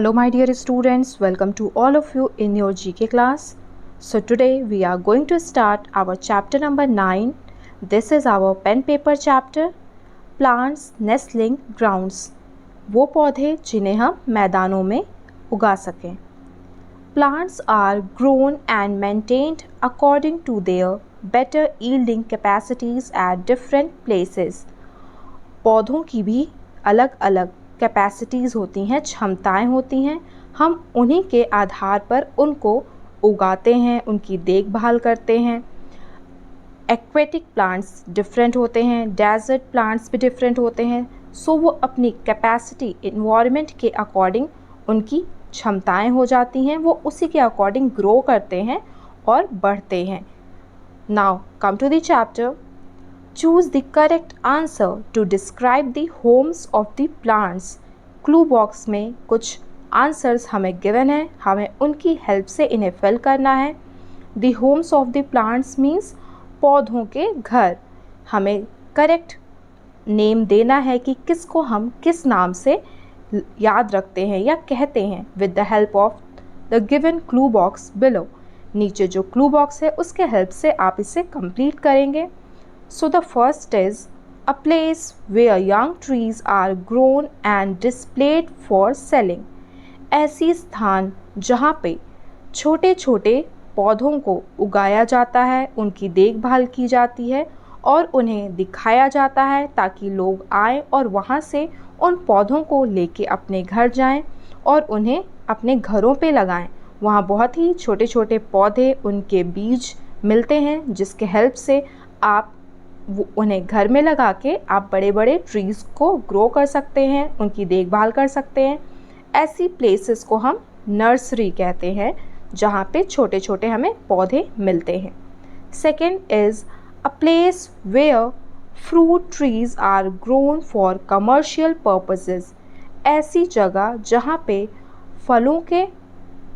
Hello my dear students, welcome to all of you in your GK class. So today we are going to start our chapter number 9. This is our pen paper chapter, Plants Nestling Grounds. वो पौधे जिन्हें हम मैदानों में उगा सकें. Plants are grown and maintained according to their better yielding capacities at different places. पौधों की भी अलग अलग कैपेसिटीज़ होती हैं, क्षमताएं होती हैं. हम उन्हीं के आधार पर उनको उगाते हैं, उनकी देखभाल करते हैं. एक्वेटिक प्लांट्स डिफरेंट होते हैं, डेजर्ट प्लांट्स भी डिफरेंट होते हैं. सो वो अपनी कैपेसिटी इन्वायरमेंट के अकॉर्डिंग उनकी क्षमताएं हो जाती हैं, वो उसी के अकॉर्डिंग ग्रो करते हैं और बढ़ते हैं. Now come to the chapter. Choose the correct answer to describe the homes of the plants. Clue box में कुछ आंसर्स हमें गिवन है, हमें उनकी हेल्प से इन्हें फिल करना है. The homes of the plants means पौधों के घर. हमें करेक्ट नेम देना है कि किसको हम किस नाम से याद रखते हैं या कहते हैं. With the help of the given clue box below. नीचे जो क्लू बॉक्स है उसके हेल्प से आप इसे कंप्लीट करेंगे. So the first is a place where young trees are grown and displayed for selling. ऐसी स्थान जहाँ पे छोटे छोटे पौधों को उगाया जाता है, उनकी देखभाल की जाती है और उन्हें दिखाया जाता है ताकि लोग आएं और वहाँ से उन पौधों को लेके अपने घर जाएं और उन्हें अपने घरों पे लगाएं. वहाँ बहुत ही छोटे छोटे पौधे, उनके बीज मिलते हैं जिसके हेल्प से आप उन्हें घर में लगा के आप बड़े बड़े ट्रीज़ को ग्रो कर सकते हैं, उनकी देखभाल कर सकते हैं. ऐसी प्लेसेस को हम नर्सरी कहते हैं जहाँ पे छोटे छोटे हमें पौधे मिलते हैं. Second is a place where fruit trees are grown for commercial purposes. ऐसी जगह जहाँ पे फलों के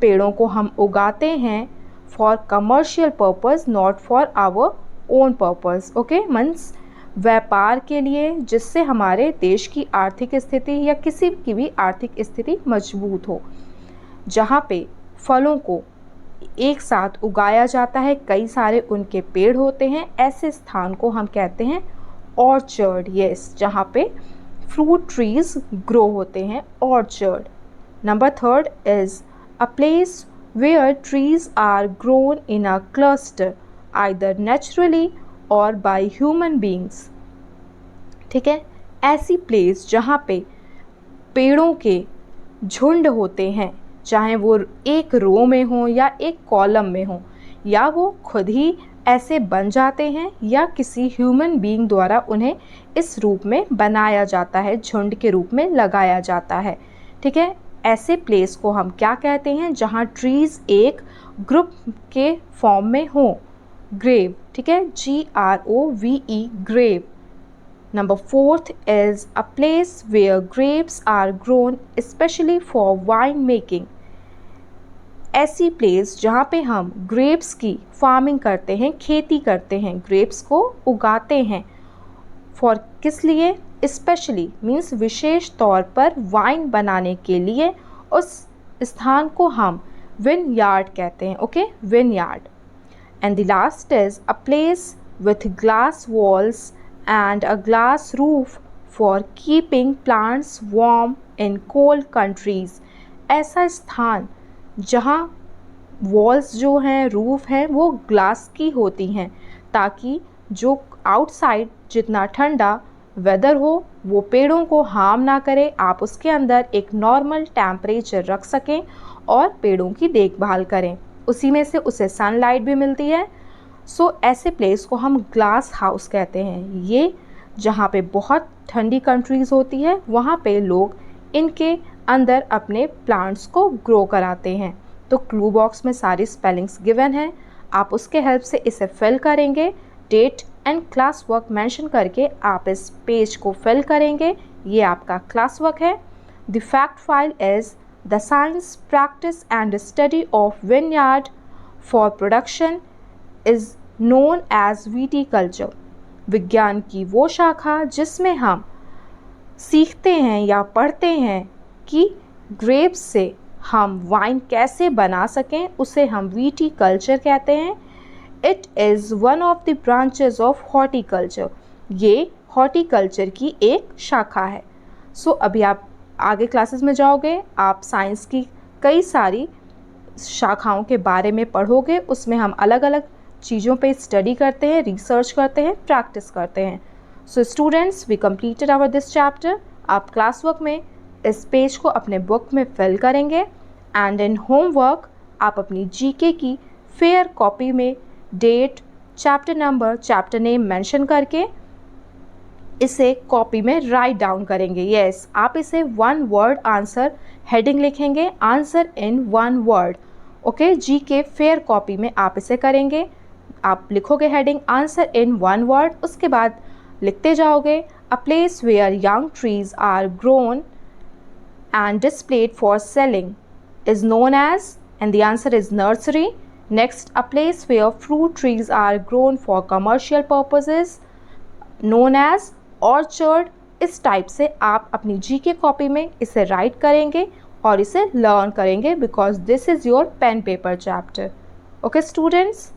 पेड़ों को हम उगाते हैं for commercial purpose, not for our own purpose. Okay, means व्यापार के लिए, जिससे हमारे देश की आर्थिक स्थिति या किसी की भी आर्थिक स्थिति मजबूत हो. जहाँ पे फलों को एक साथ उगाया जाता है, कई सारे उनके पेड़ होते हैं, ऐसे स्थान को हम कहते हैं ऑर्चर्ड. यस, जहाँ पे फ्रूट ट्रीज ग्रो होते हैं, orchard. Number third is a place where trees are grown in a cluster either naturally or by human beings. ठीक है, ऐसी प्लेस जहाँ पे पेड़ों के झुंड होते हैं, चाहे वो एक रो में हो या एक कॉलम में हो, या वो खुद ही ऐसे बन जाते हैं या किसी ह्यूमन बीइंग द्वारा उन्हें इस रूप में बनाया जाता है, झुंड के रूप में लगाया जाता है. ठीक है, ऐसे प्लेस को हम क्या कहते हैं जहाँ ट्रीज़ एक ग्रुप के फॉर्म में हो. ग्रेव. ठीक है, GROVE, grove. Number fourth is a place where grapes are grown specially for wine making. ऐसी प्लेस जहाँ पे हम ग्रेप्स की फार्मिंग करते हैं, खेती करते हैं, ग्रेप्स को उगाते हैं. फॉर किस लिए? स्पेशली मीन्स विशेष तौर पर वाइन बनाने के लिए. उस स्थान को हम विन यार्ड कहते हैं. Okay, win yard. And the last is a place with glass walls and a glass roof for keeping plants warm in cold countries. ऐसा स्थान जहाँ वॉल्स जो हैं, रूफ हैं, वो ग्लास की होती हैं ताकि जो आउटसाइड जितना ठंडा वेदर हो वो पेड़ों को हार्म ना करे, आप उसके अंदर एक नॉर्मल टेम्परेचर रख सकें और पेड़ों की देखभाल करें. उसी में से उसे सनलाइट भी मिलती है. सो ऐसे प्लेस को हम ग्लास हाउस कहते हैं. ये जहाँ पे बहुत ठंडी कंट्रीज़ होती है वहाँ पे लोग इनके अंदर अपने प्लांट्स को ग्रो कराते हैं. तो क्लू बॉक्स में सारी स्पेलिंग्स गिवन हैं, आप उसके हेल्प से इसे फिल करेंगे. Date and class work mention करके आप इस पेज को फिल करेंगे. ये आपका क्लास वर्क है. The fact file is The science, practice and study of vineyard for production is known as viticulture. विज्ञान की वो शाखा जिसमें हम सीखते हैं या पढ़ते हैं कि ग्रेप्स से हम वाइन कैसे बना सकें उसे हम विटीकल्चर कहते हैं। It is one of the branches of horticulture, ये हॉर्टिकल्चर की एक शाखा है। सो अभी आप आगे क्लासेस में जाओगे, आप साइंस की कई सारी शाखाओं के बारे में पढ़ोगे, उसमें हम अलग अलग चीज़ों पे स्टडी करते हैं, रिसर्च करते हैं, प्रैक्टिस करते हैं। So students, we completed our this chapter. आप क्लास वर्क में इस पेज को अपने बुक में फिल करेंगे एंड इन होमवर्क आप अपनी जीके की फेयर कॉपी में date, chapter number, chapter name mention करके इसे कॉपी में राइट डाउन करेंगे। यस, आप इसे 1 वर्ड आंसर हेडिंग लिखेंगे, answer in 1 word. Okay, GK fair copy में आप इसे करेंगे। आप लिखोगे हेडिंग आंसर इन 1 वर्ड, उसके बाद लिखते जाओगे a place where young trees are grown and displayed for selling is known as, and the answer is nursery. Next, a place where fruit trees are grown for commercial purposes known as orchard. इस type से आप अपनी GK copy में इसे right करेंगे और इसे learn करेंगे because this is your pen paper chapter. Okay students,